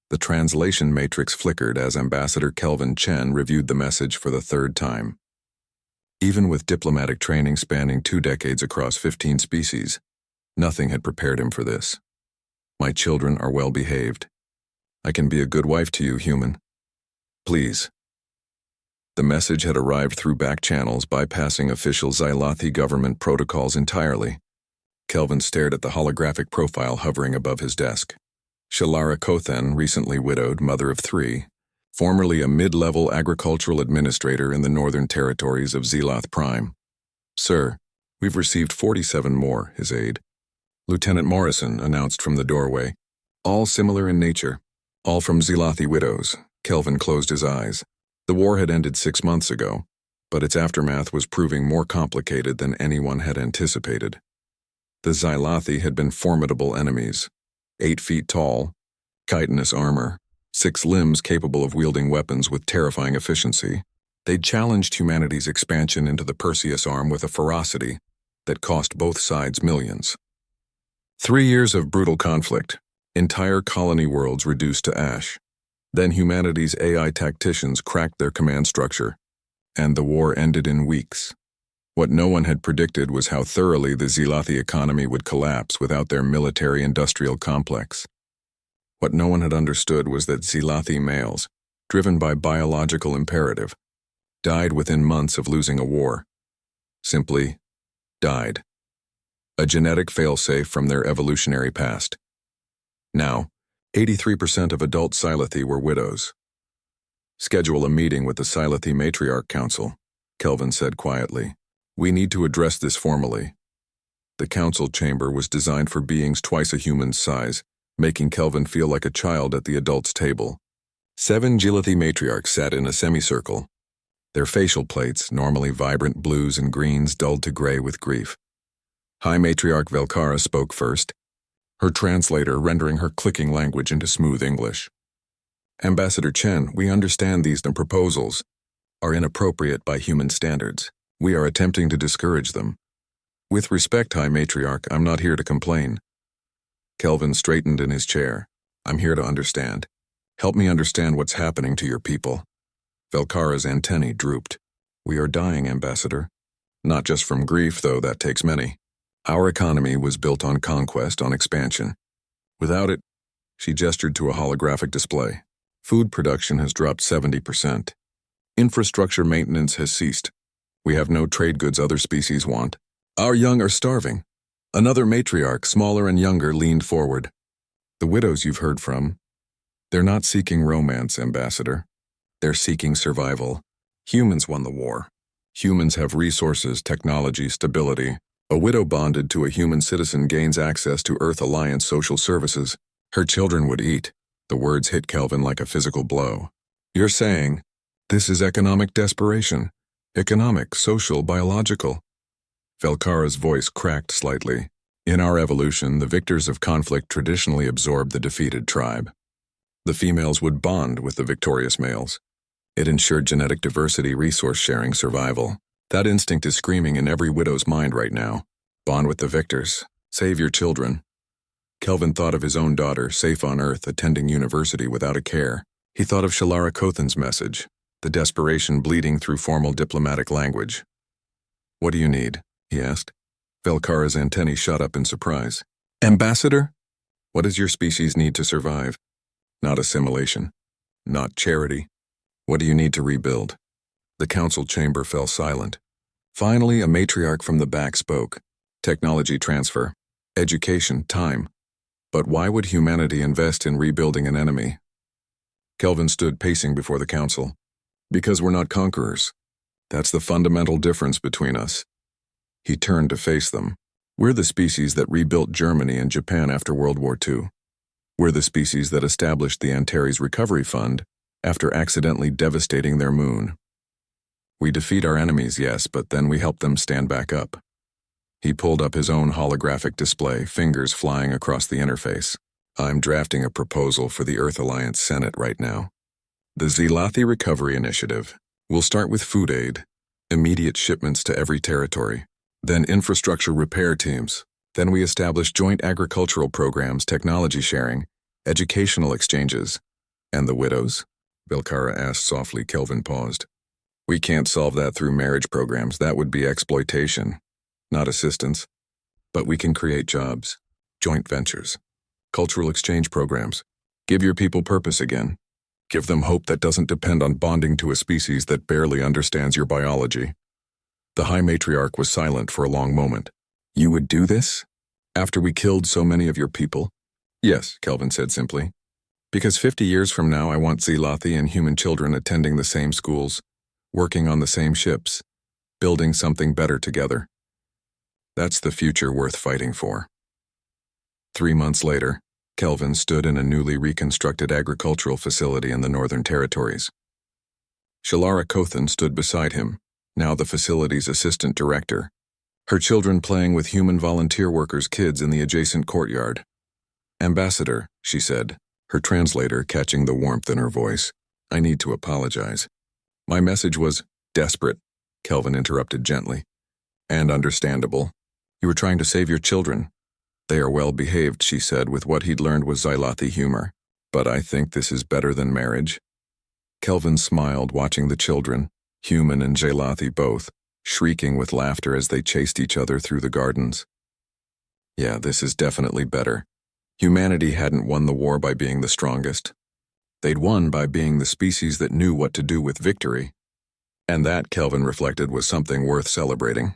The translation matrix flickered as Ambassador Kelvin Chen reviewed the message for the third time. Even with diplomatic training spanning 2 decades across 15 species, nothing had prepared him for this. My children are well behaved. I can be a good wife to you, human. Please. The message had arrived through back channels, bypassing official Xylothi government protocols entirely. Kelvin stared at the holographic profile hovering above his desk. Shalara Kothen, recently widowed, mother of 3, formerly a mid-level agricultural administrator in the northern territories of Xyloth Prime. Sir, we've received 47 more, his aide. Lieutenant Morrison announced from the doorway. All similar in nature. All from Xylothi widows. Kelvin closed his eyes. The war had ended 6 months ago, but its aftermath was proving more complicated than anyone had anticipated. The Xylothi had been formidable enemies. 8 feet tall, chitinous armor, 6 limbs capable of wielding weapons with terrifying efficiency. They'd challenged humanity's expansion into the Perseus arm with a ferocity that cost both sides millions. 3 years of brutal conflict, entire colony worlds reduced to ash. Then humanity's AI tacticians cracked their command structure, and the war ended in weeks. What no one had predicted was how thoroughly the Xylothi economy would collapse without their military-industrial complex. What no one had understood was that Xylothi males, driven by biological imperative, died within months of losing a war. Simply died. A genetic failsafe from their evolutionary past. Now, 83% of adult Xylothi were widows. Schedule a meeting with the Xylothi Matriarch Council, Kelvin said quietly. We need to address this formally. The council chamber was designed for beings twice a human's size, making Kelvin feel like a child at the adults' table. 7 Xylothi matriarchs sat in a semicircle, their facial plates, normally vibrant blues and greens, dulled to gray with grief. High Matriarch Velkara spoke first, her translator rendering her clicking language into smooth English. Ambassador Chen, we understand these proposals are inappropriate by human standards. We are attempting to discourage them. With respect, High Matriarch, I'm not here to complain. Kelvin straightened in his chair. I'm here to understand. Help me understand what's happening to your people. Velkara's antennae drooped. We are dying, Ambassador. Not just from grief, though that takes many. Our economy was built on conquest, on expansion. Without it, she gestured to a holographic display. Food production has dropped 70%. Infrastructure maintenance has ceased. We have no trade goods other species want. Our young are starving. Another matriarch, smaller and younger, leaned forward. The widows you've heard from, they're not seeking romance, Ambassador. They're seeking survival. Humans won the war. Humans have resources, technology, stability. A widow bonded to a human citizen gains access to Earth Alliance social services. Her children would eat. The words hit Kelvin like a physical blow. You're saying, this is economic desperation. Economic, social, biological. Velkara's voice cracked slightly. In our evolution, the victors of conflict traditionally absorbed the defeated tribe. The females would bond with the victorious males. It ensured genetic diversity, resource sharing, survival. That instinct is screaming in every widow's mind right now. Bond with the victors. Save your children. Kelvin thought of his own daughter, safe on Earth, attending university without a care. He thought of Shalara Kothen's message, the desperation bleeding through formal diplomatic language. What do you need? He asked. Velkara's antennae shot up in surprise. Ambassador? What does your species need to survive? Not assimilation. Not charity. What do you need to rebuild? The council chamber fell silent. Finally, a matriarch from the back spoke. Technology transfer. Education, time. But why would humanity invest in rebuilding an enemy? Kelvin stood pacing before the council. Because we're not conquerors. That's the fundamental difference between us. He turned to face them. We're the species that rebuilt Germany and Japan after World War II. We're the species that established the Antares Recovery Fund after accidentally devastating their moon. We defeat our enemies, yes, but then we help them stand back up. He pulled up his own holographic display, fingers flying across the interface. I'm drafting a proposal for the Earth Alliance Senate right now. The Xylothi Recovery Initiative. We'll start with food aid, immediate shipments to every territory, then infrastructure repair teams. Then we establish joint agricultural programs, technology sharing, educational exchanges. And the widows? Bilkara asked softly. Kelvin paused. We can't solve that through marriage programs. That would be exploitation, not assistance. But we can create jobs, joint ventures, cultural exchange programs. Give your people purpose again. Give them hope that doesn't depend on bonding to a species that barely understands your biology. The High Matriarch was silent for a long moment. You would do this? After we killed so many of your people? Yes, Kelvin said simply. Because 50 years from now I want Zilathi and human children attending the same schools, working on the same ships, building something better together. That's the future worth fighting for. 3 months later, Kelvin stood in a newly reconstructed agricultural facility in the Northern Territories. Shalara Kothan stood beside him, now the facility's assistant director, her children playing with human volunteer workers' kids in the adjacent courtyard. Ambassador, she said, her translator catching the warmth in her voice. I need to apologize. My message was desperate, Kelvin interrupted gently. And understandable. You were trying to save your children. They are well behaved, she said, with what he'd learned was Zilathi humor. But I think this is better than marriage. Kelvin smiled, watching the children, human and Zilathi both, shrieking with laughter as they chased each other through the gardens. Yeah, this is definitely better. Humanity hadn't won the war by being the strongest. They'd won by being the species that knew what to do with victory. And that, Kelvin reflected, was something worth celebrating.